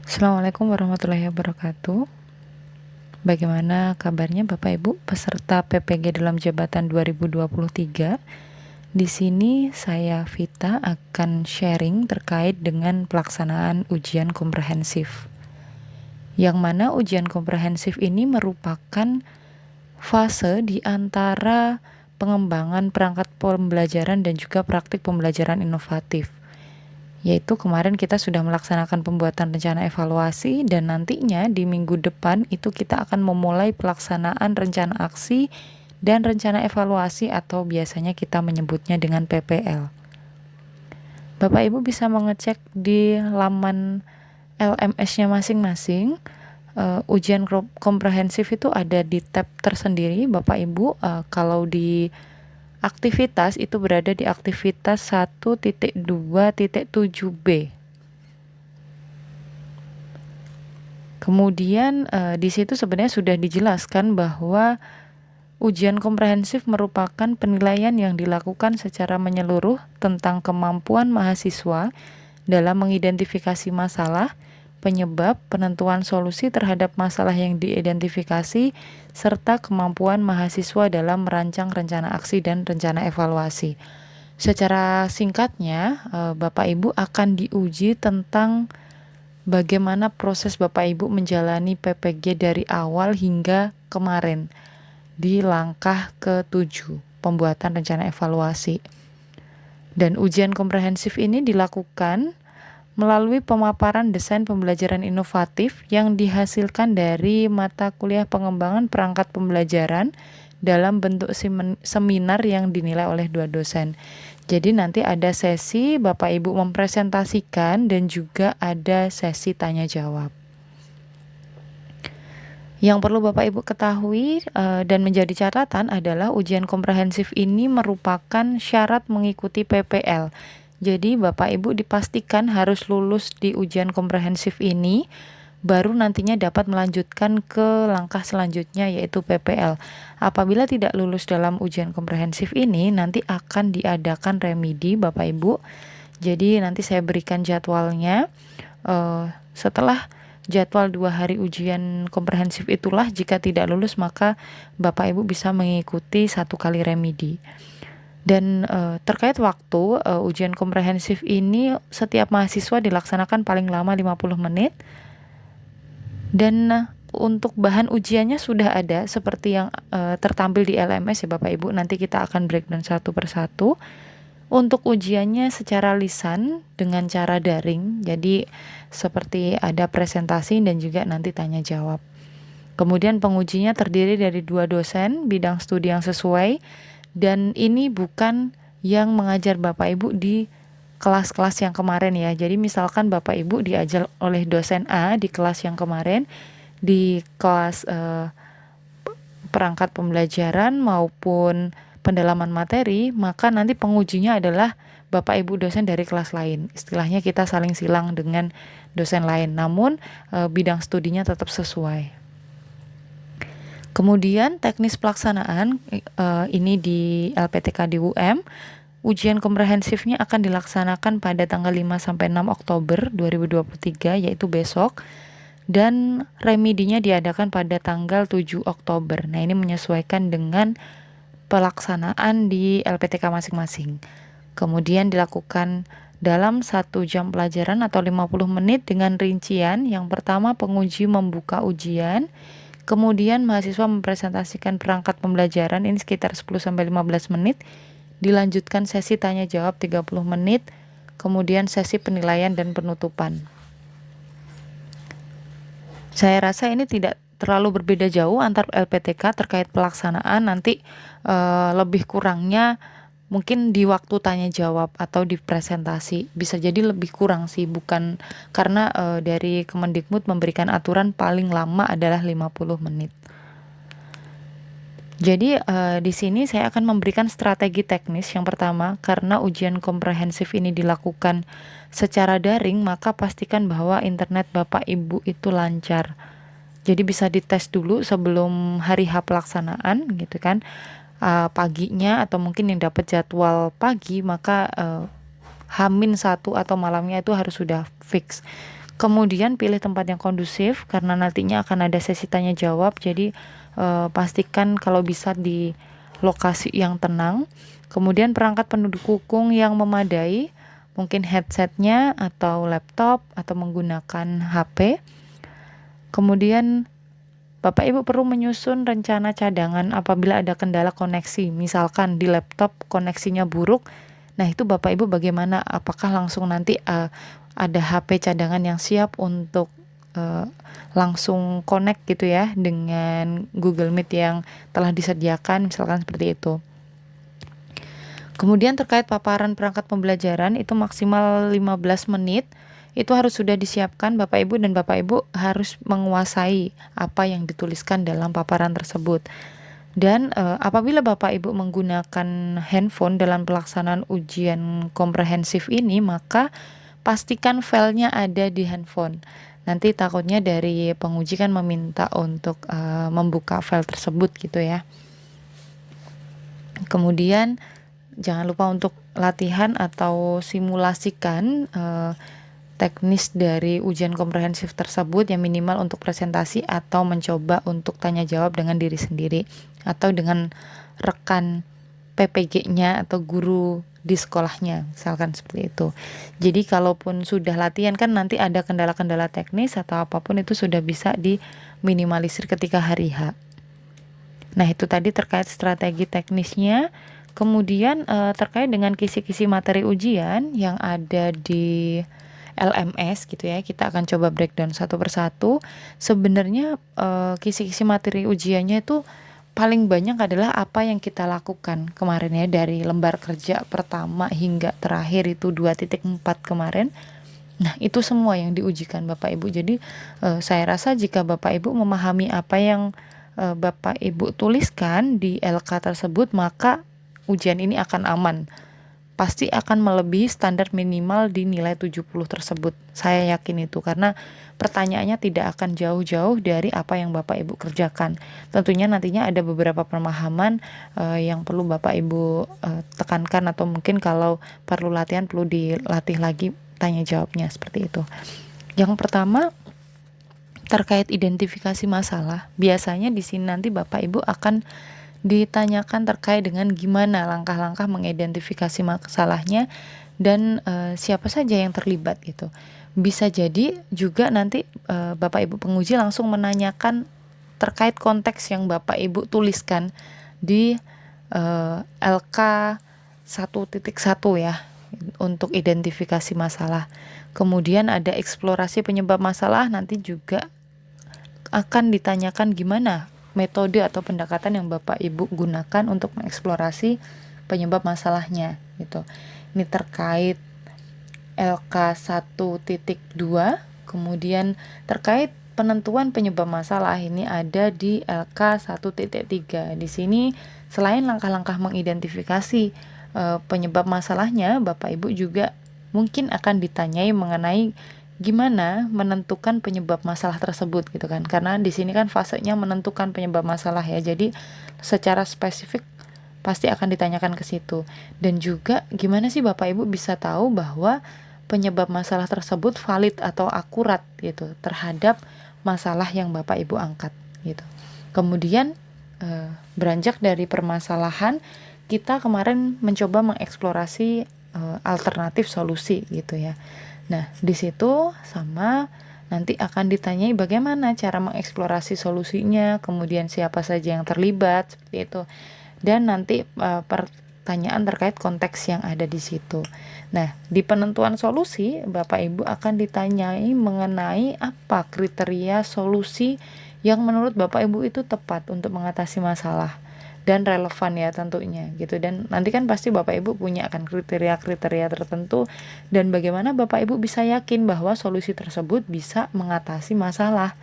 Assalamualaikum warahmatullahi wabarakatuh. Bagaimana kabarnya Bapak Ibu peserta PPG dalam jabatan 2023? Di sini saya Vita akan sharing terkait dengan pelaksanaan ujian komprehensif. Yang mana ujian komprehensif ini merupakan fase di antara pengembangan perangkat pembelajaran dan juga praktik pembelajaran inovatif. Yaitu kemarin kita sudah melaksanakan pembuatan rencana evaluasi dan nantinya di minggu depan itu kita akan memulai pelaksanaan rencana aksi dan rencana evaluasi atau biasanya kita menyebutnya dengan PPL. Bapak Ibu bisa mengecek di laman LMS-nya masing-masing. Ujian komprehensif itu ada di tab tersendiri Bapak Ibu. Kalau di aktivitas itu berada di aktivitas 1.2.7b. Kemudian di situ sebenarnya sudah dijelaskan bahwa ujian komprehensif merupakan penilaian yang dilakukan secara menyeluruh tentang kemampuan mahasiswa dalam mengidentifikasi masalah, penyebab, penentuan solusi terhadap masalah yang diidentifikasi, serta kemampuan mahasiswa dalam merancang rencana aksi dan rencana evaluasi. Secara singkatnya, Bapak Ibu akan diuji tentang bagaimana proses Bapak Ibu menjalani PPG dari awal hingga kemarin di langkah ke-7, pembuatan rencana evaluasi. Dan ujian komprehensif ini dilakukan melalui pemaparan desain pembelajaran inovatif yang dihasilkan dari mata kuliah pengembangan perangkat pembelajaran dalam bentuk seminar yang dinilai oleh 2 dosen. Jadi nanti ada sesi Bapak Ibu mempresentasikan dan juga ada sesi tanya jawab. Yang perlu Bapak Ibu ketahui dan menjadi catatan adalah ujian komprehensif ini merupakan syarat mengikuti PPL. Jadi Bapak Ibu dipastikan harus lulus di ujian komprehensif ini, baru nantinya dapat melanjutkan ke langkah selanjutnya yaitu PPL. Apabila tidak lulus dalam ujian komprehensif ini, nanti akan diadakan remedi Bapak Ibu. Jadi nanti saya berikan jadwalnya. Setelah jadwal 2 hari ujian komprehensif itulah, jika tidak lulus maka Bapak Ibu bisa mengikuti 1 kali remedi. Dan terkait waktu, ujian komprehensif ini setiap mahasiswa dilaksanakan paling lama 50 menit. Dan untuk bahan ujiannya sudah ada seperti yang tertampil di LMS ya Bapak Ibu. Nanti kita akan breakdown satu persatu. Untuk ujiannya secara lisan dengan cara daring, jadi seperti ada presentasi dan juga nanti tanya jawab. Kemudian pengujinya terdiri dari 2 dosen bidang studi yang sesuai, dan ini bukan yang mengajar Bapak Ibu di kelas-kelas yang kemarin ya. Jadi misalkan Bapak Ibu diajar oleh dosen A di kelas yang kemarin, di kelas perangkat pembelajaran maupun pendalaman materi, maka nanti pengujinya adalah Bapak Ibu dosen dari kelas lain. Istilahnya kita saling silang dengan dosen lain, namun bidang studinya tetap sesuai. Kemudian teknis pelaksanaan ini di LPTK di UM, ujian komprehensifnya akan dilaksanakan pada tanggal 5 sampai 6 Oktober 2023 yaitu besok. Dan remedinya diadakan pada tanggal 7 Oktober. Nah, ini menyesuaikan dengan pelaksanaan di LPTK masing-masing. Kemudian dilakukan dalam 1 jam pelajaran atau 50 menit dengan rincian. Yang pertama, penguji membuka ujian. Kemudian mahasiswa mempresentasikan perangkat pembelajaran, ini sekitar 10-15 menit. Dilanjutkan sesi tanya jawab 30 menit. Kemudian sesi penilaian dan penutupan. Saya rasa ini tidak terlalu berbeda jauh antar LPTK terkait pelaksanaan. Nanti lebih kurangnya mungkin di waktu tanya jawab atau di presentasi. Bisa jadi lebih kurang sih, bukan karena dari Kemendikbud memberikan aturan paling lama adalah 50 menit. Jadi di sini saya akan memberikan strategi teknis. Yang pertama, karena ujian komprehensif ini dilakukan secara daring, maka pastikan bahwa internet Bapak Ibu itu lancar. Jadi bisa dites dulu sebelum hari H pelaksanaan gitu kan. Paginya atau mungkin yang dapat jadwal pagi, maka H-1 atau malamnya itu harus sudah fix. Kemudian pilih tempat yang kondusif karena nantinya akan ada sesi tanya jawab. Jadi pastikan kalau bisa di lokasi yang tenang. Kemudian perangkat pendukung yang memadai, mungkin headsetnya atau laptop atau menggunakan HP. Kemudian Bapak Ibu perlu menyusun rencana cadangan apabila ada kendala koneksi. Misalkan di laptop koneksinya buruk. Nah, itu Bapak Ibu bagaimana? Apakah langsung nanti ada HP cadangan yang siap untuk langsung connect gitu ya dengan Google Meet yang telah disediakan, misalkan seperti itu. Kemudian terkait paparan perangkat pembelajaran itu maksimal 15 menit. Itu harus sudah disiapkan Bapak Ibu, dan Bapak Ibu harus menguasai apa yang dituliskan dalam paparan tersebut. Dan apabila Bapak Ibu menggunakan handphone dalam pelaksanaan ujian komprehensif ini, maka pastikan filenya ada di handphone. Nanti takutnya dari penguji kan meminta untuk membuka file tersebut gitu ya. Kemudian jangan lupa untuk latihan atau simulasikan teknis dari ujian komprehensif tersebut yang minimal untuk presentasi atau mencoba untuk tanya jawab dengan diri sendiri atau dengan rekan PPG-nya atau guru di sekolahnya, misalkan seperti itu. Jadi kalaupun sudah latihan kan nanti ada kendala-kendala teknis atau apapun itu sudah bisa diminimalisir ketika hari H. Nah, itu tadi terkait strategi teknisnya. Kemudian terkait dengan kisi-kisi materi ujian yang ada di LMS gitu ya, kita akan coba breakdown satu persatu. Sebenarnya kisi-kisi materi ujiannya itu paling banyak adalah apa yang kita lakukan kemarin ya, dari lembar kerja pertama hingga terakhir itu 2.4 kemarin. Nah, itu semua yang diujikan Bapak Ibu. Jadi saya rasa jika Bapak Ibu memahami apa yang Bapak Ibu tuliskan di LK tersebut, maka ujian ini akan aman. Pasti akan melebihi standar minimal di nilai 70 tersebut. Saya yakin itu karena pertanyaannya tidak akan jauh-jauh dari apa yang Bapak Ibu kerjakan. Tentunya nantinya ada beberapa pemahaman yang perlu Bapak Ibu tekankan, atau mungkin kalau perlu latihan perlu dilatih lagi tanya jawabnya seperti itu. Yang pertama terkait identifikasi masalah. Biasanya di sini nanti Bapak Ibu akan ditanyakan terkait dengan gimana langkah-langkah mengidentifikasi masalahnya dan siapa saja yang terlibat gitu. Bisa jadi juga nanti Bapak Ibu penguji langsung menanyakan terkait konteks yang Bapak Ibu tuliskan di LK 1.1 ya, untuk identifikasi masalah. Kemudian ada eksplorasi penyebab masalah, nanti juga akan ditanyakan gimana metode atau pendekatan yang Bapak Ibu gunakan untuk mengeksplorasi penyebab masalahnya gitu. Ini terkait LK 1.2. Kemudian terkait penentuan penyebab masalah ini ada di LK 1.3. Di sini selain langkah-langkah mengidentifikasi penyebab masalahnya, Bapak Ibu juga mungkin akan ditanyai mengenai gimana menentukan penyebab masalah tersebut gitu kan, karena di sini kan fasenya menentukan penyebab masalah ya, jadi secara spesifik pasti akan ditanyakan ke situ. Dan juga gimana sih Bapak Ibu bisa tahu bahwa penyebab masalah tersebut valid atau akurat gitu terhadap masalah yang Bapak Ibu angkat gitu. Kemudian beranjak dari permasalahan, kita kemarin mencoba mengeksplorasi alternatif solusi gitu ya. Nah, di situ sama nanti akan ditanyai bagaimana cara mengeksplorasi solusinya, kemudian siapa saja yang terlibat, seperti itu. Dan nanti pertanyaan terkait konteks yang ada di situ. Nah, di penentuan solusi, Bapak Ibu akan ditanyai mengenai apa kriteria solusi yang menurut Bapak Ibu itu tepat untuk mengatasi masalah dan relevan ya tentunya gitu. Dan nanti kan pasti Bapak Ibu punya akan kriteria-kriteria tertentu, dan bagaimana Bapak Ibu bisa yakin bahwa solusi tersebut bisa mengatasi masalah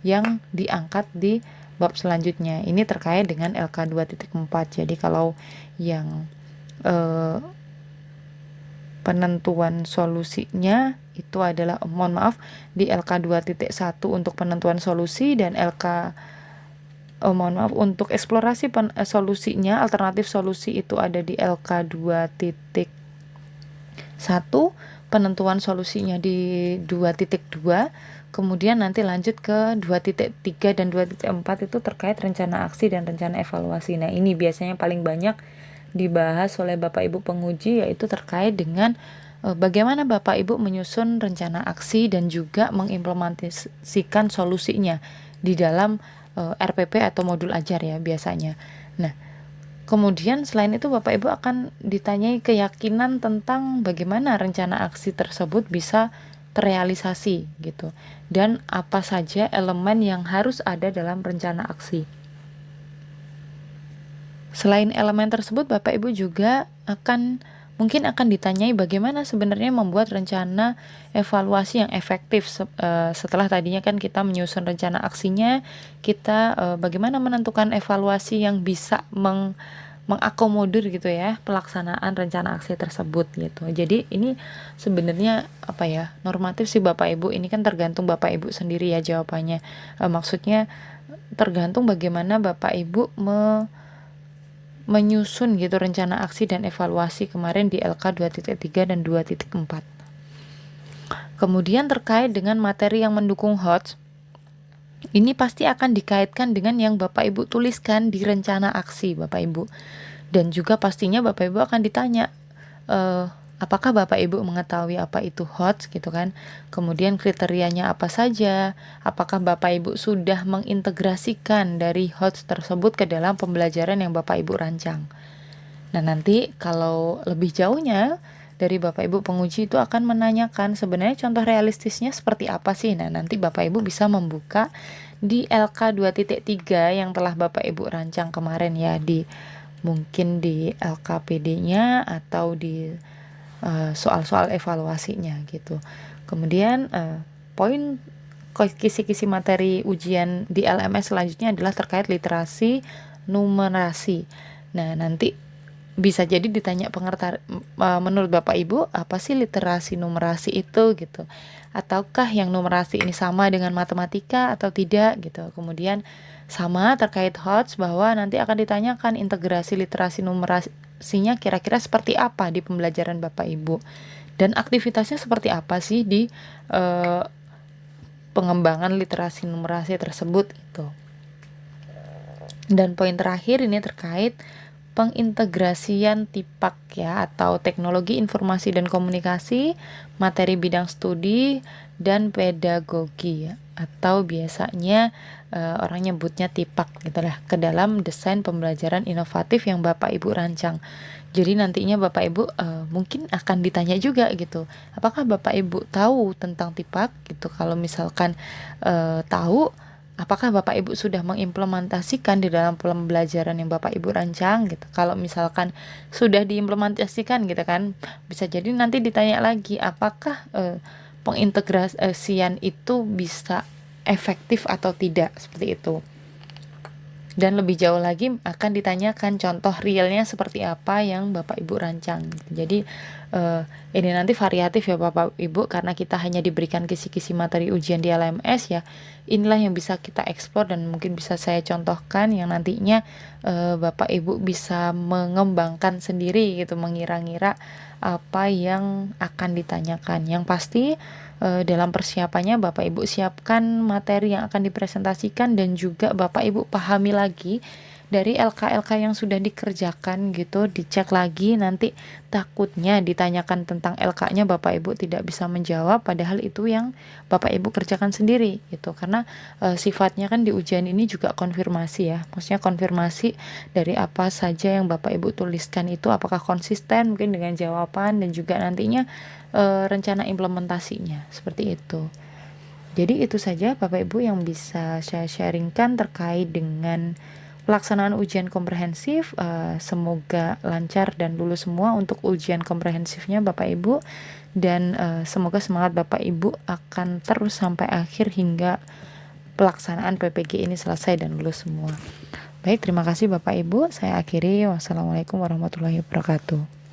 yang diangkat di bab selanjutnya. Ini terkait dengan LK 2.4. Jadi kalau yang penentuan solusinya itu adalah, mohon maaf, di LK 2.1 untuk penentuan solusi, dan untuk eksplorasi solusinya, alternatif solusi itu ada di LK 2.1. penentuan solusinya di 2.2, kemudian nanti lanjut ke 2.3 dan 2.4 itu terkait rencana aksi dan rencana evaluasi. Nah, ini biasanya paling banyak dibahas oleh Bapak Ibu penguji, yaitu terkait dengan bagaimana Bapak Ibu menyusun rencana aksi dan juga mengimplementasikan solusinya di dalam RPP atau modul ajar ya biasanya. Nah, kemudian selain itu Bapak Ibu akan ditanyai keyakinan tentang bagaimana rencana aksi tersebut bisa terrealisasi gitu. Dan apa saja elemen yang harus ada dalam rencana aksi. Selain elemen tersebut, Bapak Ibu juga mungkin akan ditanyai bagaimana sebenarnya membuat rencana evaluasi yang efektif. Setelah tadinya kan kita menyusun rencana aksinya, kita bagaimana menentukan evaluasi yang bisa mengakomodir gitu ya pelaksanaan rencana aksi tersebut gitu. Jadi ini sebenarnya normatif sih Bapak Ibu, ini kan tergantung Bapak Ibu sendiri ya jawabannya. Maksudnya tergantung bagaimana Bapak Ibu menyusun gitu rencana aksi dan evaluasi kemarin di LK 2.3 dan 2.4. Kemudian terkait dengan materi yang mendukung HOTS, ini pasti akan dikaitkan dengan yang Bapak Ibu tuliskan di rencana aksi Bapak Ibu. Dan juga pastinya Bapak Ibu akan ditanya apakah Bapak Ibu mengetahui apa itu HOTS gitu kan. Kemudian kriterianya apa saja, apakah Bapak Ibu sudah mengintegrasikan dari HOTS tersebut ke dalam pembelajaran yang Bapak Ibu rancang. Nah, nanti kalau lebih jauhnya dari Bapak Ibu penguji itu akan menanyakan sebenarnya contoh realistisnya seperti apa sih. Nah, nanti Bapak Ibu bisa membuka di LK 2.3 yang telah Bapak Ibu rancang kemarin ya, mungkin di LKPD-nya atau di soal-soal evaluasinya gitu. Kemudian poin kisi-kisi materi ujian di LMS selanjutnya adalah terkait literasi numerasi. Nah, nanti bisa jadi ditanya menurut Bapak Ibu apa sih literasi numerasi itu gitu, ataukah yang numerasi ini sama dengan matematika atau tidak gitu. Kemudian sama terkait HOTS bahwa nanti akan ditanyakan integrasi literasi numerasinya kira-kira seperti apa di pembelajaran Bapak Ibu, dan aktivitasnya seperti apa sih di pengembangan literasi numerasi tersebut itu. Dan poin terakhir ini terkait pengintegrasian TIPAK ya, atau teknologi informasi dan komunikasi, materi bidang studi, dan pedagogi ya, atau biasanya orang nyebutnya TIPAK gitu lah, ke dalam desain pembelajaran inovatif yang Bapak Ibu rancang. Jadi nantinya Bapak Ibu mungkin akan ditanya juga gitu, apakah Bapak Ibu tahu tentang TIPAK gitu. Kalau misalkan tahu, apakah Bapak Ibu sudah mengimplementasikan di dalam pembelajaran yang Bapak Ibu rancang gitu. Kalau misalkan sudah diimplementasikan gitu kan, bisa jadi nanti ditanya lagi apakah pengintegrasian itu bisa efektif atau tidak, seperti itu. Dan lebih jauh lagi akan ditanyakan contoh realnya seperti apa yang Bapak Ibu rancang. Jadi ini nanti variatif ya Bapak Ibu, karena kita hanya diberikan kisi-kisi materi ujian di LMS ya. Inilah yang bisa kita eksplor dan mungkin bisa saya contohkan yang nantinya Bapak Ibu bisa mengembangkan sendiri gitu, mengira-ngira apa yang akan ditanyakan. Yang pasti dalam persiapannya Bapak Ibu siapkan materi yang akan dipresentasikan, dan juga Bapak Ibu pahami lagi dari LK-LK yang sudah dikerjakan gitu, dicek lagi. Nanti takutnya ditanyakan tentang LK-nya Bapak Ibu tidak bisa menjawab, padahal itu yang Bapak Ibu kerjakan sendiri gitu. Karena sifatnya kan di ujian ini juga konfirmasi ya, maksudnya konfirmasi dari apa saja yang Bapak Ibu tuliskan itu apakah konsisten mungkin dengan jawaban, dan juga nantinya rencana implementasinya seperti itu. Jadi itu saja Bapak Ibu yang bisa saya sharingkan terkait dengan pelaksanaan ujian komprehensif. Semoga lancar dan lulus semua untuk ujian komprehensifnya Bapak Ibu, dan semoga semangat Bapak Ibu akan terus sampai akhir hingga pelaksanaan PPG ini selesai dan lulus semua. Baik, terima kasih Bapak Ibu. Saya akhiri. Wassalamualaikum warahmatullahi wabarakatuh.